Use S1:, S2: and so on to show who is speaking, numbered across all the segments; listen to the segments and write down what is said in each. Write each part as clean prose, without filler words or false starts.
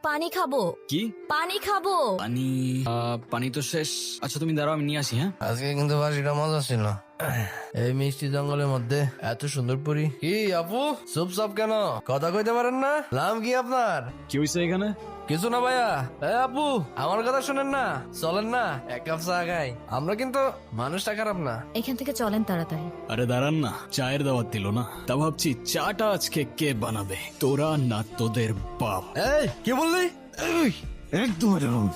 S1: পানি খাবো।
S2: কি
S1: পানি খাবো।
S2: পানি? পানি তো শেষ। আচ্ছা তুমি দাঁড়াও, আমি নিয়ে আসি। হ্যাঁ
S3: আজকে কিন্তু বাসিটা মজা ছিল। এই মিষ্টি জঙ্গলের মধ্যে এত সুন্দর পরি। কি আপু চুপচাপ কেন? কথা কইতে পারেন না? নাম কি আপনার?
S2: কি হয়েছে এখানে?
S3: কিছু না ভাইয়া। আপু আমার কথা শুনেন না, চলেন না এক কাপ চা খাই। আমরা কিন্তু মানুষটা খারাপ না।
S1: এখান থেকে চলেন তাড়াতাড়ি।
S2: আরে দাঁড়ান না, চায়ের দাওয়াত দিল না। তা ভাবছি চাটা আজকে কে বানাবে, তোরা না তোদের বাপ?
S3: এই কি বললি?
S2: একদম এরকম।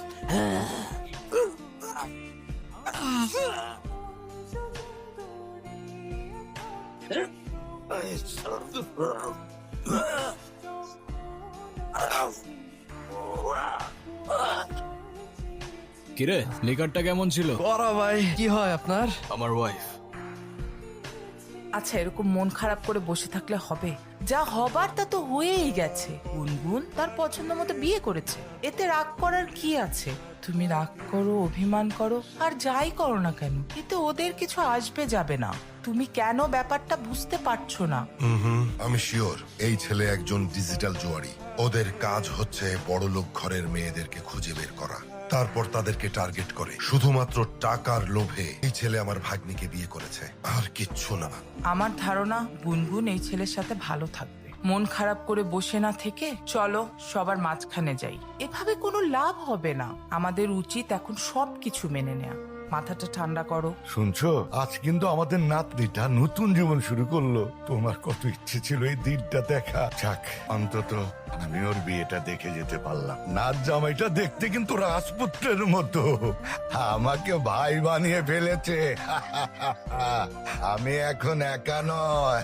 S2: কিরে লিকারটা কেমন ছিল?
S3: বড় ভাই কি হয় আপনার?
S2: আমার ওয়াইফ।
S4: আচ্ছা এরকম মন খারাপ করে বসে থাকলে হবে? যা হবার তা তো হয়েই গেছে। গুনগুন তার পছন্দ মতো বিয়ে করেছে, এতে রাগ করার কি আছে? তুমি রাগ করো, অভিমান করো, আর যাই করো না কেন, এতে ওদের কিছু আসবে যাবে না। তুমি কেন ব্যাপারটা বুঝতে পারছো না?
S5: আমি শিওর এই ছেলে একজন ডিজিটাল জুয়ারি। ওদের কাজ হচ্ছে বড়লোক ঘরের মেয়েদেরকে খুঁজে বের করা, তারপর তাদেরকে টার্গেট করে। শুধুমাত্র টাকার লোভে এই ছেলে আমার ভাগ্নিকে বিয়ে করেছে, আর কিচ্ছু না।
S4: আমার ধারণা গুনগুন এই ছেলের সাথে ভালো থাকবে। মন খারাপ করে বসে না থেকে চলো সবার মাঝখানে যাই। এভাবে কোনো লাভ হবে না। আমাদের উচিত এখন সবকিছু মেনে নেওয়া। মাথাটা ঠান্ডা করো।
S6: শুনছো, আজ কিন্তু আমাদের নাতনিটা নতুন জীবন শুরু করলো। তোমার কত ইচ্ছে ছিল এই দিনটা দেখা। যাক, অন্তত আমি ওর বিয়েটা দেখে যেতে পারলাম। নাচ জামাইটা দেখতে কিন্তু রাজপুত্রের মতো। আমাকে ভাই বানিয়ে ফেলেছে। আমি এখন একা নয়।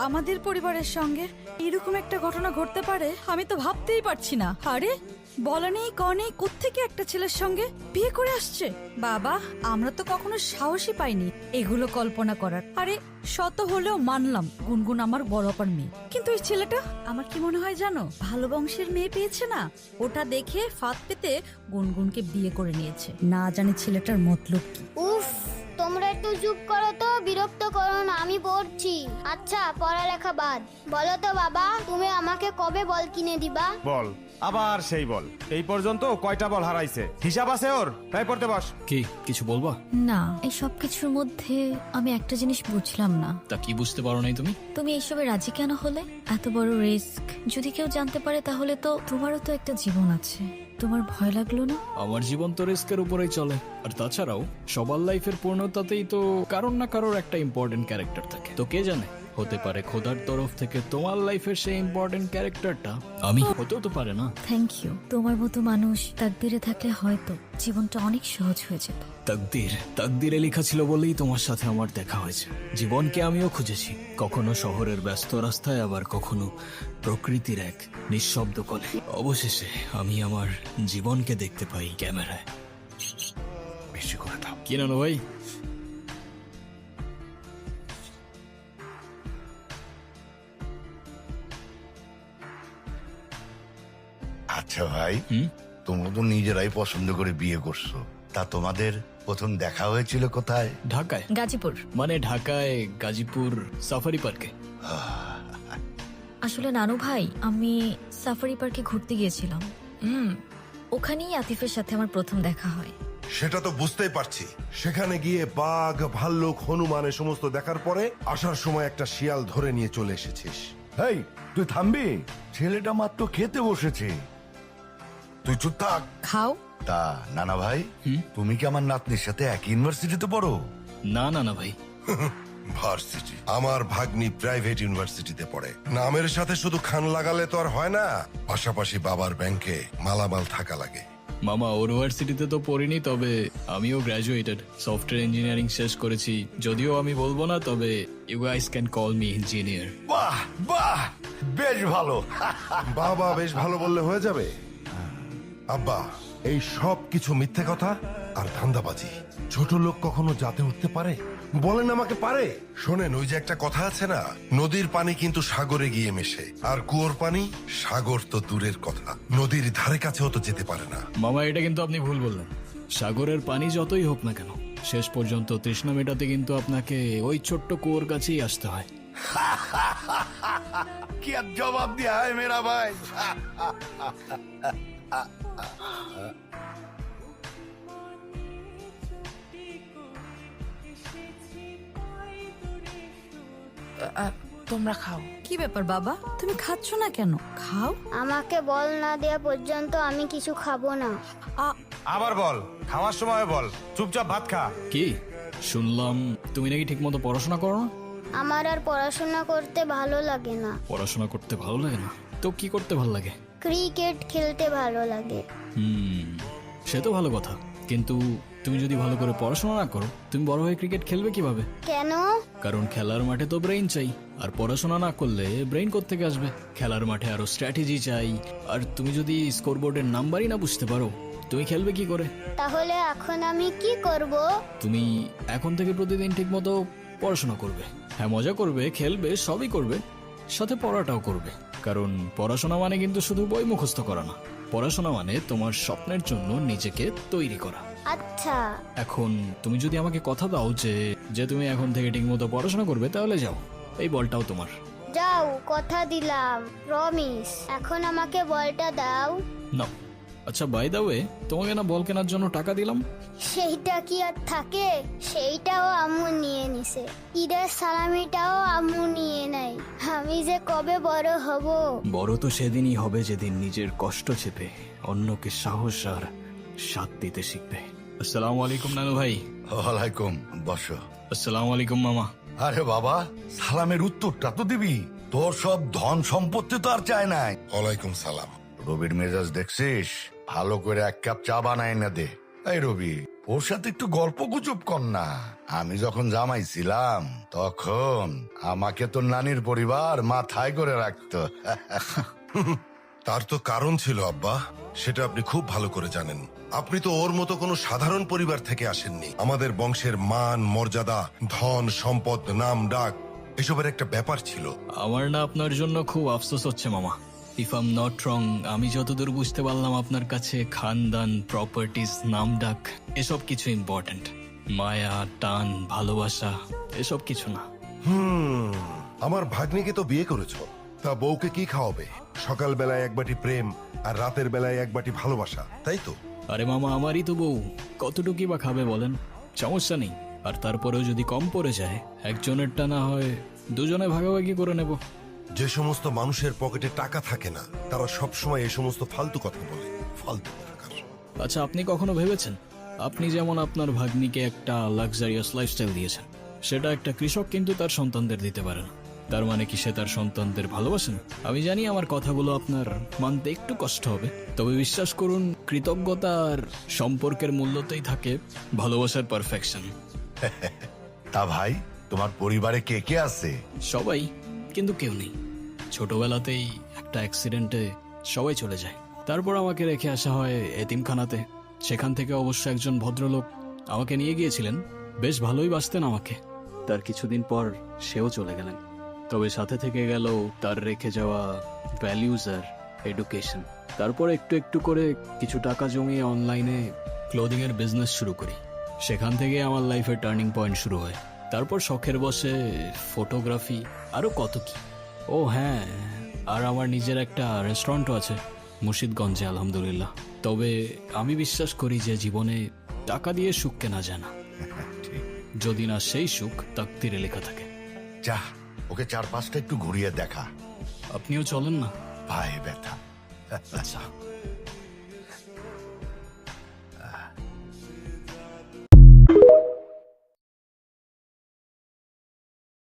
S7: আমাদের পরিবারের সঙ্গে এরকম একটা ঘটনা ঘটতে পারে আমি তো ভাবতেই পারছি না। আরে বলা নেই কনেই কোত্থেকে একটা ছেলের সঙ্গে বিয়ে করে আসছে। বাবা, আমরা তো কখনো সাহসই পাইনি এগুলো কল্পনা করার। আরে শত হলেও মানলাম গুনগুন আমার বড় আপার মেয়ে, কিন্তু এই ছেলেটা আমার কি মনে হয় জানো, ভালো বংশের মেয়ে পেয়েছে না, ওটা দেখে ফাঁদ পেতে গুনগুনকে বিয়ে করে নিয়েছে। না জানি ছেলেটার মতলব কি।
S8: উফ, তোমরা একটু চুপ করো তো, বিরক্ত করো না, আমি পড়ছি। আচ্ছা পড়ালেখা বাদ, বলো তো বাবা, তুমি আমাকে কবে বল কিনে দিবা?
S9: বল, আবার সেই বল। এই পর্যন্ত কয়টা বল হারাইছে হিসাব আছে ওর? তাই পড়তে বস।
S2: কি কিছু বলবা?
S1: না, এই সব কিছুর মধ্যে আমি একটা জিনিস বুঝলাম না।
S2: তা কি বুঝতে পারো নাই তুমি?
S1: তুমি এইসবে রাজি কেন হলে? এত বড় রিস্ক যদি কেউ জানতে পারে তাহলে তো তোমারও তো একটা জীবন আছে। তোমার ভয় লাগলো না?
S2: আমার জীবন তো রিস্কের উপরেই চলে। আর তাছাড়াও সবার লাইফের পূর্ণতাতেই তো কারোর না কারোর একটা ইম্পর্টেন্ট ক্যারেক্টার থাকে। তো কে জানে, হতে পারে খোদার তরফ থেকে তোমার লাইফের সেই ইম্পর্টেন্ট ক্যারেক্টারটা আমি। হতেও তো পারে না।
S1: Thank you. তোমার মতো মানুষ তাকদিরে থাকলে হয়তো জীবনটা অনেক সহজ হয়ে যেত।
S2: তাকদিরে লেখা ছিল বলেই তোমার সাথে আমার দেখা হয়েছে। জীবনকে আমিও খুঁজেছি, কখনো শহরের ব্যস্ত রাস্তায়, আবার কখনো প্রকৃতির এক নিঃশব্দ কোণে। অবশেষে আমি আমার জীবনকে দেখতে পাই ক্যামেরায়।
S6: বেশি করে দাও।
S2: কি নানো ভাই?
S6: আচ্ছা ভাই, তোমরা তো নিজেরাই পছন্দ করে বিয়ে করছো। তা তোমাদের প্রথম দেখা হয়েছিল কোথায়?
S2: ঢাকায়।
S1: গাজীপুর।
S2: মানে ঢাকায় গাজীপুর সাফারি পার্কে।
S1: আসলে নানু ভাই, আমি সাফারি পার্কে ঘুরতে গিয়েছিলাম। ওখানেই আতিফের সাথে আমার প্রথম দেখা হয়।
S5: সেটা তো বুঝতেই পারছি। সেখানে গিয়ে বাঘ, ভাল্লুক, হনুমান এ সমস্ত দেখার পরে আসার সময় একটা শিয়াল ধরে নিয়ে চলে এসেছিস।
S6: এই তুই থামবি? ছেলেটা মাত্র খেতে বসেছে, তুই চুপ থাক।
S1: খাও।
S6: তা নানা ভাই, তুমি কি আমার নাতনির সাথে এক ইউনিভার্সিটিতে পড়ো?
S2: না না ভাই।
S5: ভার্সিটি? আমার ভাগ্নি প্রাইভেট ইউনিভার্সিটিতে পড়ে। নামের সাথে শুধু খান লাগালে তো আর হয় না, পাশাপাশি বাবার ব্যাংকে মালামাল থাকা লাগে।
S2: মামা ইউনিভার্সিটিতে তো পড়িনি, তবে আমিও গ্রাজুয়েটেড, সফটওয়্যার ইঞ্জিনিয়ারিং শেষ করেছি। যদিও আমি বলবো না, তবে you guys can call me engineer.
S6: বাহ বাহ, বেশ ভালো।
S5: বাবা বেশ ভালো বললে হয়ে যাবে? আব্বা, এই সব কিছু মিথ্যে কথা আর ধান্দাবাজি। ছোট লোক কখনো জাতে উঠতে পারে? বলেন আমাকে পারে? শোনেন, ওই যে একটা কথা আছে না, নদীর পানি কিন্তু সাগরে গিয়ে মেশে, আর কুয়োর পানি সাগর তো দূরের কথা, নদীর ধারে কাছেও তো যেতে পারে না।
S2: মামা, এটা কিন্তু আপনি ভুল বললেন। সাগরের পানি যতই হোক না কেন, শেষ পর্যন্ত তৃষ্ণা মেটাতে কিন্তু আপনাকে ওই ছোট্ট কুয়োর কাছেই আসতে হয়।
S6: কি আর জবাব দিয়া হয় মেরা ভাই।
S4: তোমরা খাও।
S7: কি ব্যাপার বাবা, তুমি খাচ্ছ না কেন? খাও।
S8: আমাকে বল না দেওয়া পর্যন্ত আমি কিছু খাবো না।
S9: আবার বল, খাওয়ার সময় বল, চুপচাপ ভাত খা।
S2: কি শুনলাম তুমি নাকি ঠিক মতো পড়াশোনা করো না?
S8: আমার আর পড়াশোনা করতে ভালো লাগে না।
S2: পড়াশোনা করতে ভালো লাগে না তো কি করতে ভালো লাগে?
S8: ক্রিকেট খেলতে ভালো লাগে।
S2: সে তো ভালো কথা, কিন্তু তুমি যদি ভালো করে পড়াশোনা না করো তুমি বড় হয়ে ক্রিকেট খেলবে কিভাবে?
S8: কেন?
S2: কারণ খেলার মাঠে তো ব্রেইন চাই, আর পড়াশোনা না করলে ব্রেইন কোত্থেকে আসবে? খেলার মাঠে আরো স্ট্র্যাটেজি চাই, আর তুমি যদি স্কোরবোর্ডের নাম্বারই না বুঝতে পারো তুমি খেলবে কি করে?
S8: তাহলে এখন আমি কি করব?
S2: তুমি এখন থেকে প্রতিদিন ঠিক মতো পড়াশোনা করবে। হ্যাঁ, মজা করবে, খেলবে, সবই করবে, সাথে পড়াটাও করবে। কারণ পড়াশোনা মানে কিন্তু শুধু বই মুখস্থ করা না, পড়াশোনা মানে তোমার স্বপ্নের জন্য নিজেকে তৈরি করা।
S8: আচ্ছা।
S2: এখন তুমি যদি আমাকে কথা দাও যে তুমি এখন থেকে ঠিক মতো পড়াশোনা করবে, তাহলে যাও, এই বলটাও তোমার।
S8: যাও, কথা দিলাম, প্রমিস। এখন আমাকে বলটা দাও।
S2: নাও। আচ্ছা, বাই দা ওয়ে, তোমাকে না বল কেনার জন্য টাকা দিলাম?
S8: সেইটা কি আর থাকে? সেইটাও আম্মু নিয়ে নিছে। ঈদের সালামিটাও আম্মু নিয়ে নাই। আমি যে কবে বড় হব?
S2: বড় তো সেদিনই হবে যেদিন নিজের কষ্ট চেপে অন্যকে সাহস আর সাথ দিতে শিখবে। আসসালামু আলাইকুম নানু ভাই।
S6: ওয়ালাইকুম, বসো।
S2: আসসালামু আলাইকুম মামা।
S6: আরে বাবা, সালামের উত্তরটা তো দিবি। তোর সব ধন সম্পত্তি তো আর চায় নাই।
S5: ওয়ালাইকুম সালাম।
S6: রবির মেজাজ দেখছিস? ভালো করে এক কাপ চা বানাই না দে। এই রবি, ওর সাথে একটু গল্প গুজব কর না। আমি যখন জামাই ছিলাম তখন আমাকে তো নানির পরিবার মাথায় করে রাখতো।
S5: তার তো কারণ ছিল আব্বা, সেটা আপনি খুব ভালো করে জানেন। আপনি তো ওর মতো কোনো সাধারণ পরিবার থেকে আসেননি। আমাদের বংশের মান মর্যাদা, ধন সম্পদ, নাম ডাক, এসবের একটা ব্যাপার ছিল।
S2: আমার না আপনার জন্য খুব আফসোস হচ্ছে মামা। If I am not wrong, আমি যতদূর বুঝতে পারলাম আপনার কাছে খানদান, প্রপার্টিজ, নাম ডাক এসব কিছু ইম্পর্টেন্ট। মায়া, টান, ভালোবাসা এসব কিছু না।
S5: আমার ভাগ্নিকে তো বিয়ে করেছো, তা বউকে কি খাওয়াবে? সকাল বেলায় এক বাটি প্রেম আর রাতের বেলায় এক বাটি ভালোবাসা, তাই তো?
S2: আরে মামা, আমারই তো বউ, কতটুকুই বা খাবে বলেন? সমস্যা নেই। আর তারপরেও যদি কম পড়ে যায়, একজনেরটা না হয় দুজনে ভাগাভাগি করে নেব।
S5: যে সমস্ত মানুষের পকেটে টাকা থাকে না, তারা সব সময় এই সমস্ত ফালতু কথা বলে। ফালতু কথাকার।
S2: আচ্ছা, আপনি কখনো ভেবেছেন আপনি যেমন আপনার ভাগ্নিকে একটা লাক্সারিয়াস লাইফস্টাইল দিয়েছেন, সেটা একটা কৃষক কিন্তু তার সন্তানদের দিতে পারে না। তার মানে কি সে তার সন্তানদের ভালোবাসেন? আমি জানি আমার কথাগুলো আপনার মানতে একটু কষ্ট হবে, তবে বিশ্বাস করুন, কৃতজ্ঞতার সম্পর্কের মূল্যতেই থাকে ভালোবাসার পারফেকশন।
S6: তা ভাই, তোমার পরিবারে কে কে আছে?
S2: সবাই, কিন্তু কেউ নেই। ছোটবেলাতেই একটা অ্যাক্সিডেন্টে সবাই চলে যায়, তারপর আমাকে রেখে আসা হয় এতিমখানাতে। সেখান থেকে অবশ্য একজন ভদ্রলোক আমাকে নিয়ে গিয়েছিলেন, বেশ ভালোই বাসতেন আমাকে। তার কিছুদিন পর সেও চলে গেলেন, তবে সাথে থেকে গেল তার রেখে যাওয়া ভ্যালিউজ আর এডুকেশন। তারপর একটু একটু করে কিছু টাকা জমিয়ে অনলাইনে ক্লোদিং এর বিজনেস শুরু করি। সেখান থেকে আমার লাইফের টার্নিং পয়েন্ট শুরু হয়। তারপর শখের বসে ফটোগ্রাফি, আরো কত কি। ও হ্যাঁ, আর আমার নিজের একটা রেস্টুরেন্টও আছে মুর্শিদগঞ্জে, আলহামদুলিল্লাহ। তবে আমি বিশ্বাস করি যে জীবনে টাকা দিয়ে সুখ কেনা যায় না, যদি না সেই সুখ তাকদিরে লেখা থাকে।
S6: যা, ওকে চারপাশটা একটু ঘুরিয়ে দেখা।
S2: আপনিও চলেন না?
S6: ভাই ব্যথা।
S2: আচ্ছা।